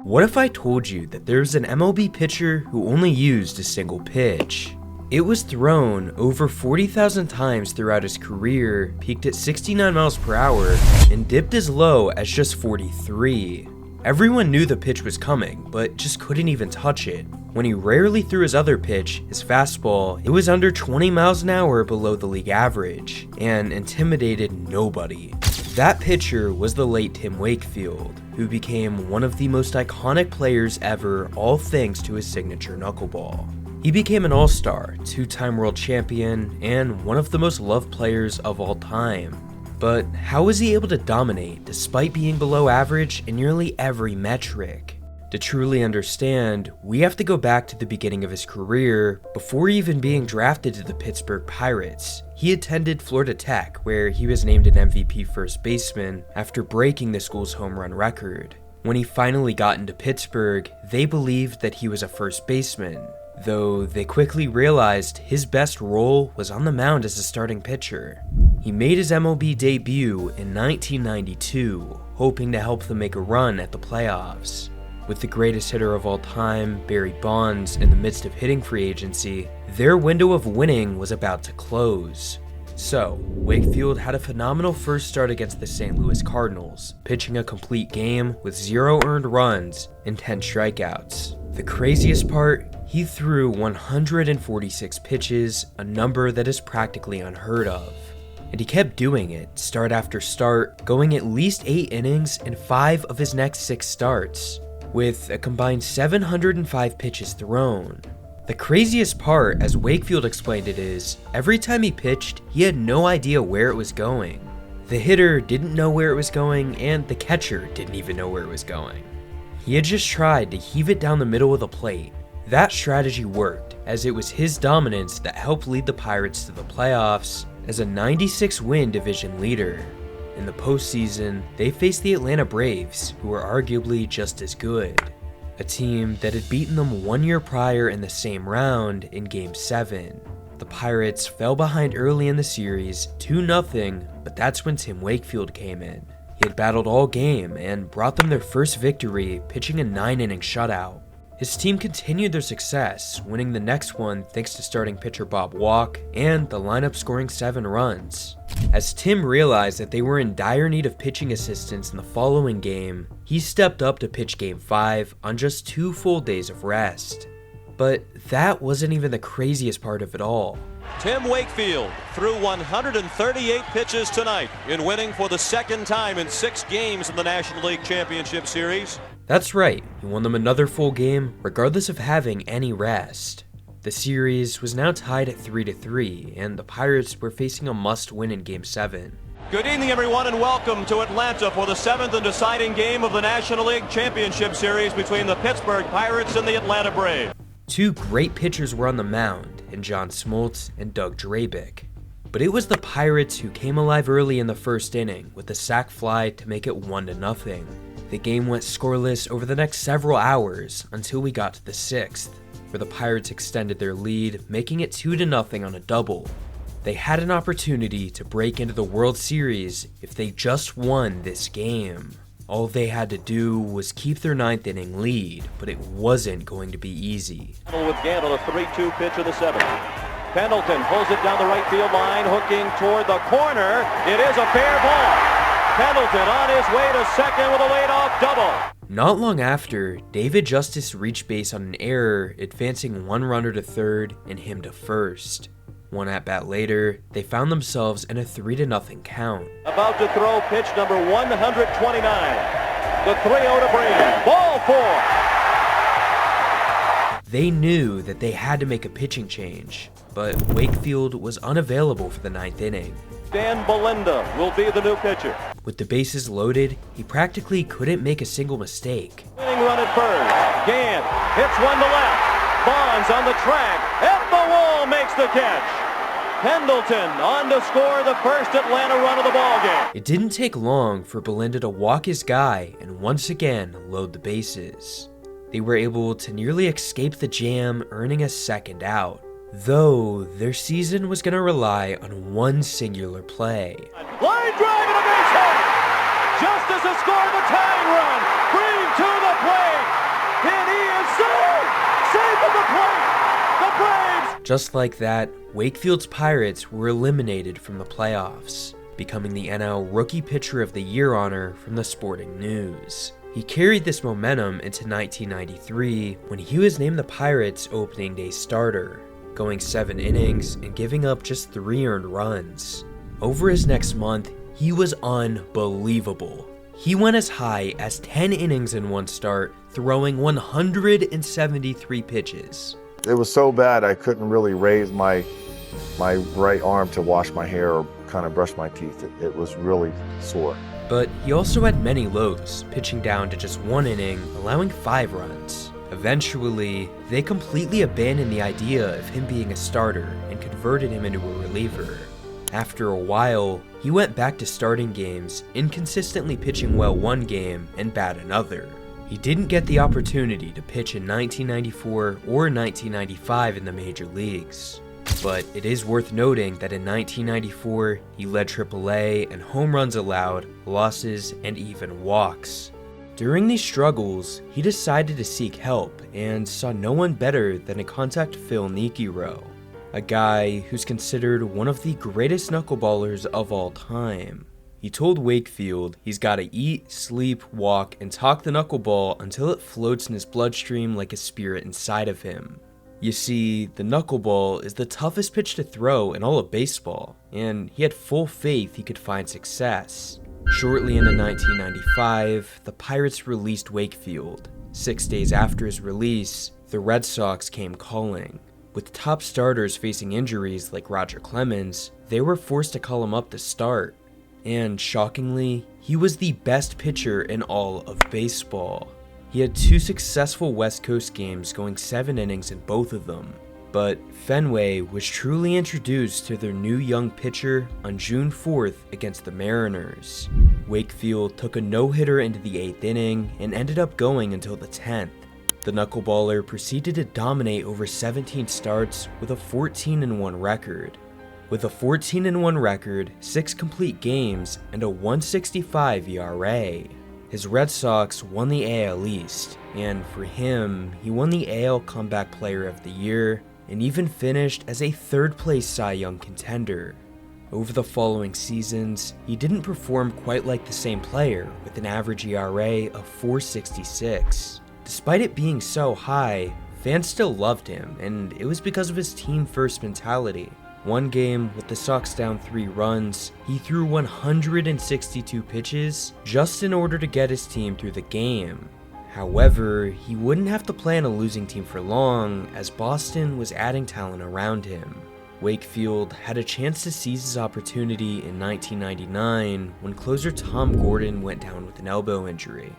What if I told you that there's an MLB pitcher who only used a single pitch? It was thrown over 40,000 times throughout his career, peaked at 69 miles per hour, and dipped as low as just 43. Everyone knew the pitch was coming, but just couldn't even touch it. When he rarely threw his other pitch, his fastball, it was under 20 miles an hour below the league average, and intimidated nobody. That pitcher was the late Tim Wakefield, who became one of the most iconic players ever, all thanks to his signature knuckleball. He became an all-star, two-time world champion, and one of the most loved players of all time. But how was he able to dominate despite being below average in nearly every metric? To truly understand, we have to go back to the beginning of his career. Before even being drafted to the Pittsburgh Pirates, he attended Florida Tech, where he was named an MVP first baseman after breaking the school's home run record. When he finally got into Pittsburgh, they believed that he was a first baseman, though they quickly realized his best role was on the mound as a starting pitcher. He made his MLB debut in 1992, hoping to help them make a run at the playoffs. With the greatest hitter of all time, Barry Bonds, in the midst of hitting free agency, their window of winning was about to close. So, Wakefield had a phenomenal first start against the St. Louis Cardinals, pitching a complete game with 0 earned runs and 10 strikeouts. The craziest part, he threw 146 pitches, a number that is practically unheard of. And he kept doing it, start after start, going at least 8 innings in 5 of his next 6 starts, with a combined 705 pitches thrown. The craziest part, as Wakefield explained it, is every time he pitched, he had no idea where it was going. The hitter didn't know where it was going, and the catcher didn't even know where it was going. He had just tried to heave it down the middle of the plate. That strategy worked, as it was his dominance that helped lead the Pirates to the playoffs as a 96-win division leader. In the postseason, they faced the Atlanta Braves, who were arguably just as good. A team that had beaten them 1 year prior in the same round in Game 7. The Pirates fell behind early in the series, 2-0, but that's when Tim Wakefield came in. He had battled all game and brought them their first victory, pitching a 9-inning shutout. His team continued their success, winning the next one thanks to starting pitcher Bob Walk and the lineup scoring 7 runs. As Tim realized that they were in dire need of pitching assistance in the following game, he stepped up to pitch Game 5 on just 2 full days of rest. But that wasn't even the craziest part of it all. Tim Wakefield threw 138 pitches tonight in winning for the second time in 6 games in the National League Championship Series. That's right, he won them another full game regardless of having any rest. The series was now tied at 3-3, and the Pirates were facing a must-win in Game 7. Good evening, everyone, and welcome to Atlanta for the 7th and deciding game of the National League Championship Series between the Pittsburgh Pirates and the Atlanta Braves. 2 great pitchers were on the mound, in John Smoltz and Doug Drabick. But it was the Pirates who came alive early in the first inning with a sac fly to make it 1-0. The game went scoreless over the next several hours until we got to the 6th, where the Pirates extended their lead, making it 2-0 on a double. They had an opportunity to break into the World Series if they just won this game. All they had to do was keep their 9th inning lead, but it wasn't going to be easy. With Gandil, a 3-2 pitch in the 7th. Pendleton pulls it down the right field line, hooking toward the corner. It is a fair ball. Pendleton on his way to second with a leadoff double. Not long after, David Justice reached base on an error, advancing 1 runner to third and him to first. 1 at-bat later, they found themselves in a 3-0 count. About to throw pitch number 129. The 3-0 to Brady. Ball 4. They knew that they had to make a pitching change, but Wakefield was unavailable for the 9th inning. Dan Belinda will be the new pitcher. With the bases loaded, he practically couldn't make a single mistake. Winning run at first. Gant hits one to left. Bonds on the track. At the wall makes the catch. Pendleton on to score the first Atlanta run of the ballgame. It didn't take long for Belinda to walk his guy and once again load the bases. They were able to nearly escape the jam, earning a 2nd out. Though their season was going to rely on one singular play. Line drive and a base hit! Justice has scored the tying run! Green to the plate! Just like that, Wakefield's Pirates were eliminated from the playoffs, becoming the NL Rookie Pitcher of the Year honor from the Sporting News. He carried this momentum into 1993 when he was named the Pirates' opening day starter, going 7 innings and giving up just 3 earned runs. Over his next month, he was unbelievable. He went as high as 10 innings in one start, throwing 173 pitches. It was so bad I couldn't really raise my right arm to wash my hair or kind of brush my teeth. It was really sore. But he also had many lows, pitching down to just 1 inning, allowing 5 runs. Eventually, they completely abandoned the idea of him being a starter and converted him into a reliever. After a while, he went back to starting games, inconsistently pitching well one game and bad another. He didn't get the opportunity to pitch in 1994 or 1995 in the major leagues. But it is worth noting that in 1994, he led AAA in home runs allowed, losses, and even walks. During these struggles, he decided to seek help and saw no one better than to contact Phil Niekiro, a guy who's considered one of the greatest knuckleballers of all time. He told Wakefield he's gotta eat, sleep, walk, and talk the knuckleball until it floats in his bloodstream like a spirit inside of him. You see, the knuckleball is the toughest pitch to throw in all of baseball, and he had full faith he could find success. Shortly into 1995, the Pirates released Wakefield. 6 days after his release, the Red Sox came calling. With top starters facing injuries like Roger Clemens, they were forced to call him up to start. And shockingly, he was the best pitcher in all of baseball. He had 2 successful West Coast games, going 7 innings in both of them. But Fenway was truly introduced to their new young pitcher on June 4th against the Mariners. Wakefield took a no-hitter into the 8th inning and ended up going until the 10th. The knuckleballer proceeded to dominate over 17 starts with a 14-1 record. With a 14-1 record, 6 complete games, and a 1.65 ERA. His Red Sox won the AL East, and for him, he won the AL Comeback Player of the Year, and even finished as a 3rd-place Cy Young contender. Over the following seasons, he didn't perform quite like the same player, with an average ERA of 4.66. Despite it being so high, fans still loved him, and it was because of his team-first mentality. One game, with the Sox down 3 runs, he threw 162 pitches just in order to get his team through the game. However, he wouldn't have to play on a losing team for long, as Boston was adding talent around him. Wakefield had a chance to seize his opportunity in 1999 when closer Tom Gordon went down with an elbow injury,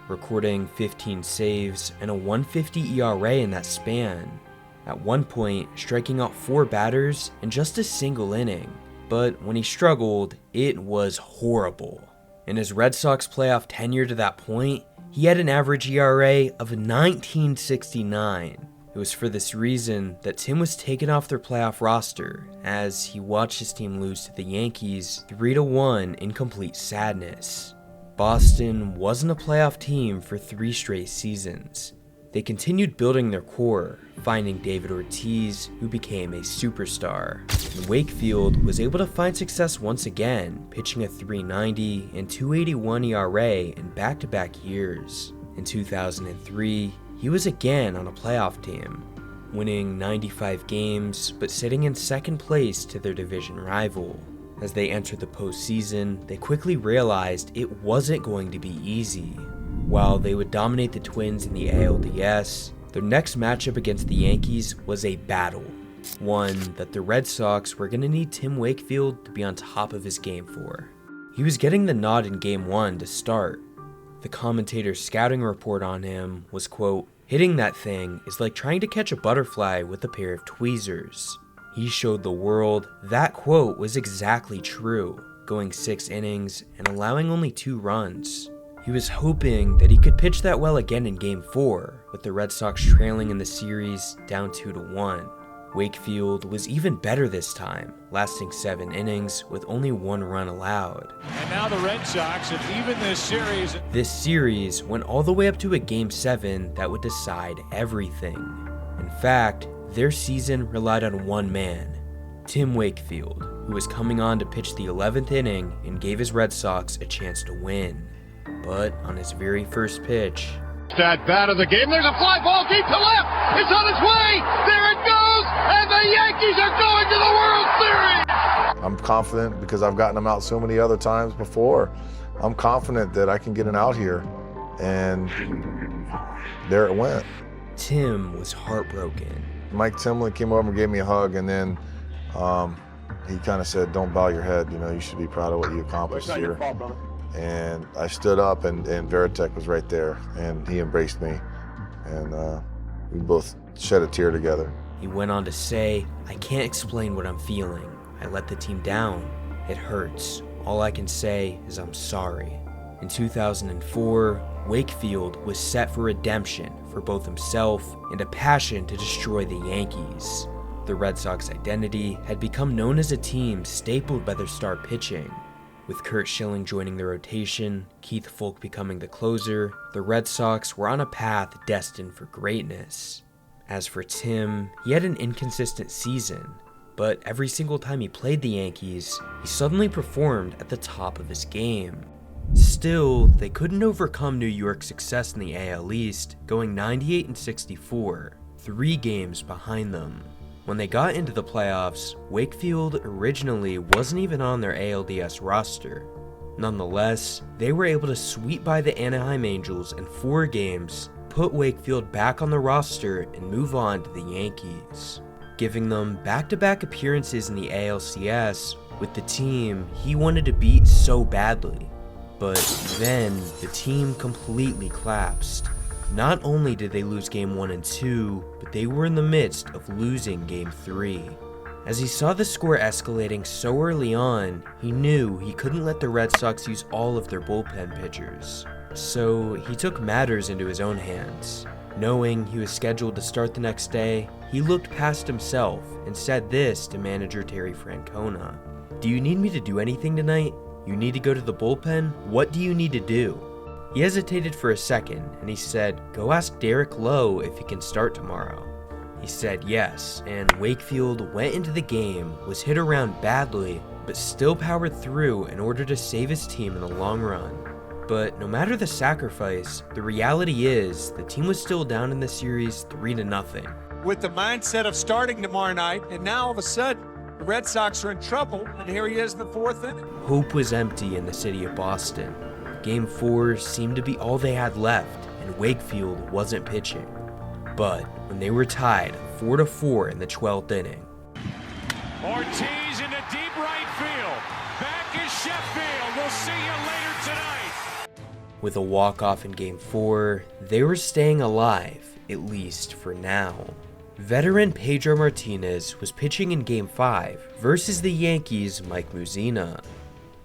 recording 15 saves and a 1.50 ERA in that span. At one point, striking out 4 batters in just a single inning. But when he struggled, it was horrible. In his Red Sox playoff tenure to that point, he had an average ERA of 19.69. It was for this reason that Tim was taken off their playoff roster, as he watched his team lose to the Yankees 3-1 in complete sadness. Boston wasn't a playoff team for 3 straight seasons. They continued building their core, finding David Ortiz, who became a superstar. And Wakefield was able to find success once again, pitching a 3.90 and 2.81 ERA in back-to-back years. In 2003, he was again on a playoff team, winning 95 games, but sitting in 2nd place to their division rival. As they entered the postseason, they quickly realized it wasn't going to be easy. While they would dominate the Twins in the ALDS, their next matchup against the Yankees was a battle. One that the Red Sox were going to need Tim Wakefield to be on top of his game for. He was getting the nod in Game 1 to start. The commentator's scouting report on him was, quote, "Hitting that thing is like trying to catch a butterfly with a pair of tweezers." He showed the world that quote was exactly true, going 6 innings and allowing only 2 runs. He was hoping that he could pitch that well again in Game 4, with the Red Sox trailing in the series down 2-1. Wakefield was even better this time, lasting 7 innings with only 1 run allowed. And now the Red Sox have evened this series. This series went all the way up to a Game 7 that would decide everything. In fact, Their season relied on one man, Tim Wakefield, who was coming on to pitch the 11th inning and gave his Red Sox a chance to win. But on his very first pitch, That bat of the game. There's a fly ball deep to left. It's on its way. There it goes. And the Yankees are going to the World Series. I'm confident because I've gotten them out so many other times before. I'm confident that I can get an out here. And there it went. Tim was heartbroken. Mike Timlin came over and gave me a hug, and then he kind of said, "Don't bow your head. You know, you should be proud of what you accomplished here." And I stood up, and Veritek was right there, and he embraced me, and we both shed a tear together. He went on to say, "I can't explain what I'm feeling. I let the team down. It hurts. All I can say is I'm sorry." In 2004, Wakefield was set for redemption for both himself and a passion to destroy the Yankees. The Red Sox identity had become known as a team stapled by their star pitching. With Curt Schilling joining the rotation, Keith Foulke becoming the closer, the Red Sox were on a path destined for greatness. As for Tim, he had an inconsistent season, but every single time he played the Yankees, he suddenly performed at the top of his game. Still, they couldn't overcome New York's success in the AL East, going 98-64, 3 games behind them. When they got into the playoffs, Wakefield originally wasn't even on their ALDS roster. Nonetheless, they were able to sweep by the Anaheim Angels in 4 games, put Wakefield back on the roster, and move on to the Yankees, giving them back-to-back appearances in the ALCS with the team he wanted to beat so badly. But then, the team completely collapsed. Not only did they lose Game 1 and 2, but they were in the midst of losing Game 3. As he saw the score escalating so early on, he knew he couldn't let the Red Sox use all of their bullpen pitchers. So he took matters into his own hands. Knowing he was scheduled to start the next day, he looked past himself and said this to manager Terry Francona: "Do you need me to do anything tonight? You need to go to the bullpen? What do you need to do?" He hesitated for a second, and he said, "Go ask Derek Lowe if he can start tomorrow." He said yes, and Wakefield went into the game, was hit around badly, but still powered through in order to save his team in the long run. But no matter the sacrifice, the reality is the team was still down in the series 3-0. With the mindset of starting tomorrow night, and now all of a sudden, the Red Sox are in trouble, and here he is in the 4th inning. Hope was empty in the city of Boston. Game 4 seemed to be all they had left, and Wakefield wasn't pitching. But when they were tied 4-4 in the 12th inning, Ortiz into deep right field. Back is Sheffield. We'll see you later tonight. with a walk-off in Game 4, they were staying alive, at least for now. Veteran Pedro Martinez was pitching in Game 5 versus the Yankees' Mike Mussina.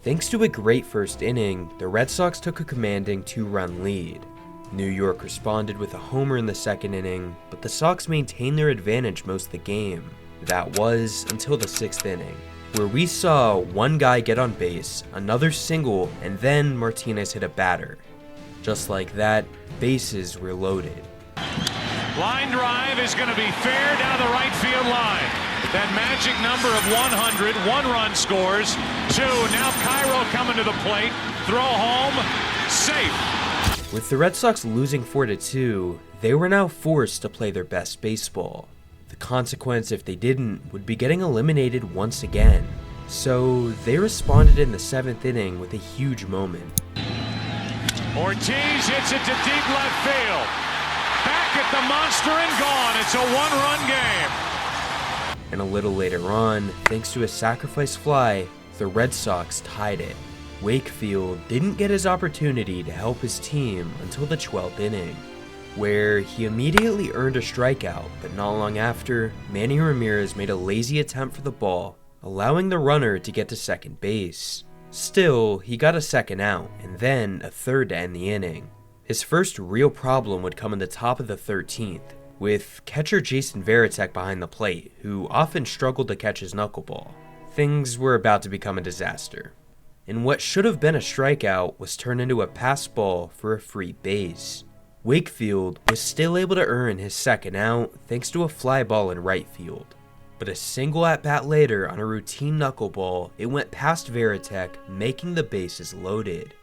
Thanks to a great first inning, the Red Sox took a commanding 2-run lead. New York responded with a homer in the second inning, but the Sox maintained their advantage most of the game. That was until the 6th inning, where we saw one guy get on base, another single, and then Martinez hit a batter. Just like that, bases were loaded. Line drive is going to be fair down the right field line. That magic number of 100, 1-run scores. 2, now Cairo coming to the plate. Throw home, safe. With the Red Sox losing 4-2, they were now forced to play their best baseball. The consequence if they didn't would be getting eliminated once again. So they responded in the 7th inning with a huge moment. Ortiz hits it to deep left field. Back at the monster and gone. It's a 1-run game. And a little later on, thanks to a sacrifice fly, the Red Sox tied it. Wakefield didn't get his opportunity to help his team until the 12th inning, where he immediately earned a strikeout, but not long after, Manny Ramirez made a lazy attempt for the ball, allowing the runner to get to second base. Still, he got a second out, and then a third to end the inning. His first real problem would come in the top of the 13th, with catcher Jason Varitek behind the plate, who often struggled to catch his knuckleball. Things were about to become a disaster, and what should have been a strikeout was turned into a pass ball for a free base. Wakefield was still able to earn his second out thanks to a fly ball in right field. But a single at-bat later on a routine knuckleball, it went past Varitek, making the bases loaded.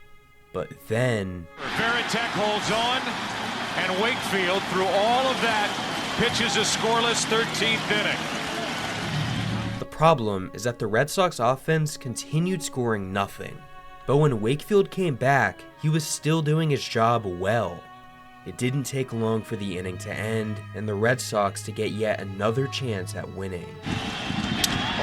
But then Varitek holds on, and Wakefield, through all of that, pitches a scoreless 13th inning. The problem is that the Red Sox offense continued scoring nothing. But when Wakefield came back, he was still doing his job well. It didn't take long for the inning to end, and the Red Sox to get yet another chance at winning.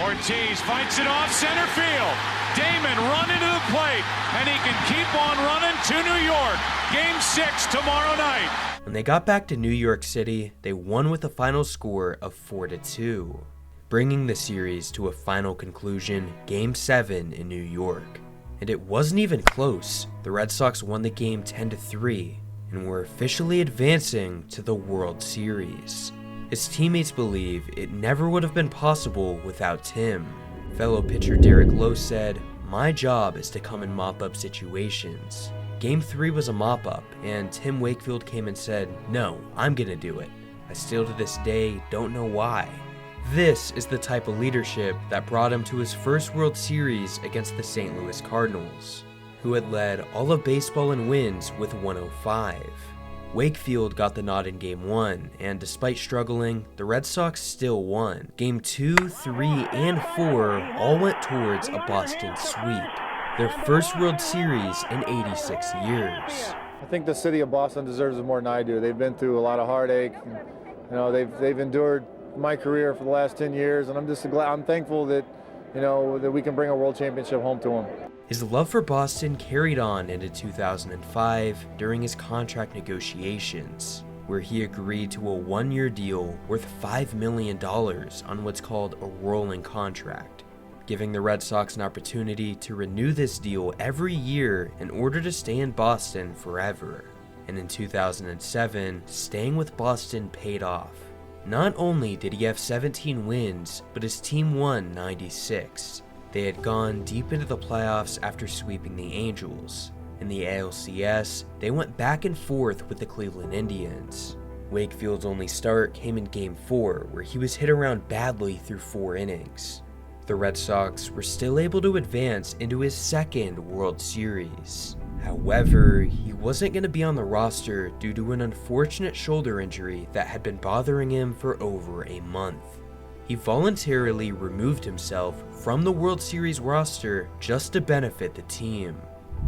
Ortiz fights it off center field. Damon running to the plate, and he can keep on running to New York. Game 6 tomorrow night. When they got back to New York City, they won with a final score of 4-2, bringing the series to a final conclusion, Game 7 in New York. And it wasn't even close. The Red Sox won the game 10-3. And were officially advancing to the World Series. His teammates believe it never would have been possible without Tim. Fellow pitcher Derek Lowe said, "My job is to come and mop up situations." Game 3 was a mop-up, and Tim Wakefield came and said, "No, I'm gonna do it." I still to this day don't know why. This is the type of leadership that brought him to his first World Series against the St. Louis Cardinals, who had led all of baseball in wins with 105. Wakefield got the nod in Game 1, and despite struggling, the Red Sox still won. Game 2, 3, and 4 all went towards a Boston sweep, their first World Series in 86 years. I think the city of Boston deserves it more than I do. They've been through a lot of heartache. They've endured my career for the last 10 years, and I'm thankful that that we can bring a world championship home to them. His love for Boston carried on into 2005 during his contract negotiations, where he agreed to a one-year deal worth $5 million on what's called a rolling contract, giving the Red Sox an opportunity to renew this deal every year in order to stay in Boston forever. And in 2007, staying with Boston paid off. Not only did he have 17 wins, but his team won 96. They had gone deep into the playoffs after sweeping the Angels. In the ALCS, they went back and forth with the Cleveland Indians. Wakefield's only start came in Game 4, where he was hit around badly through 4 innings. The Red Sox were still able to advance into his second World Series. However, he wasn't going to be on the roster due to an unfortunate shoulder injury that had been bothering him for over a month. He voluntarily removed himself from the World Series roster just to benefit the team.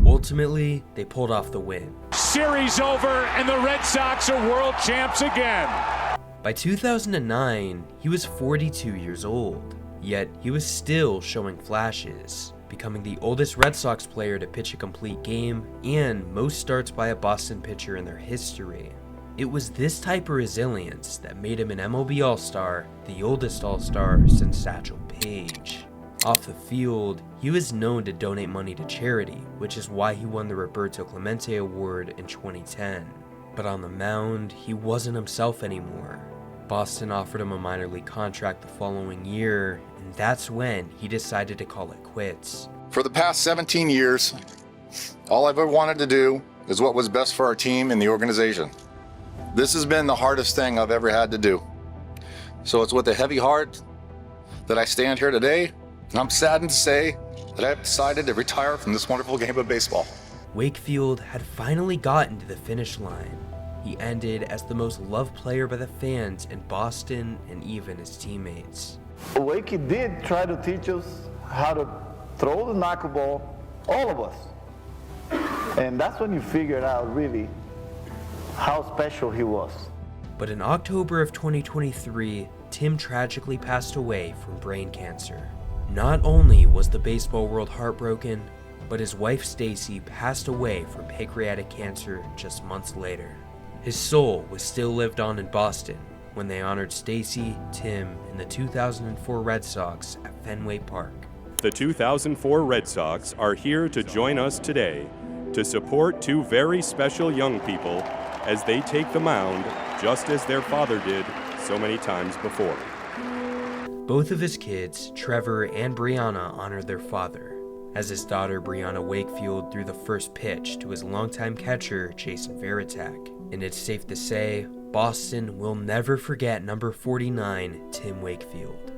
Ultimately, they pulled off the win. Series over, and the Red Sox are world champs again. By 2009, he was 42 years old, yet he was still showing flashes, becoming the oldest Red Sox player to pitch a complete game and most starts by a Boston pitcher in their history. It was this type of resilience that made him an MLB All-Star, the oldest All-Star since Satchel Paige. Off the field, he was known to donate money to charity, which is why he won the Roberto Clemente Award in 2010. But on the mound, he wasn't himself anymore. Boston offered him a minor league contract the following year, and that's when he decided to call it quits. For the past 17 years, all I've ever wanted to do is what was best for our team and the organization. This has been the hardest thing I've ever had to do. So it's with a heavy heart that I stand here today, and I'm saddened to say that I've decided to retire from this wonderful game of baseball. Wakefield had finally gotten to the finish line. He ended as the most loved player by the fans in Boston and even his teammates. Wakey did try to teach us how to throw the knuckleball, all of us. And that's when you figured out really how special he was. But in October of 2023, Tim tragically passed away from brain cancer. Not only was the baseball world heartbroken, but his wife Stacy passed away from pancreatic cancer just months later. His soul was still lived on in Boston when they honored Stacy, Tim, and the 2004 Red Sox at Fenway Park. The 2004 Red Sox are here to join us today to support two very special young people as they take the mound just as their father did so many times before. Both of his kids, Trevor and Brianna, honored their father, as his daughter Brianna Wakefield threw the first pitch to his longtime catcher, Jason Varitek. And it's safe to say, Boston will never forget number 49, Tim Wakefield.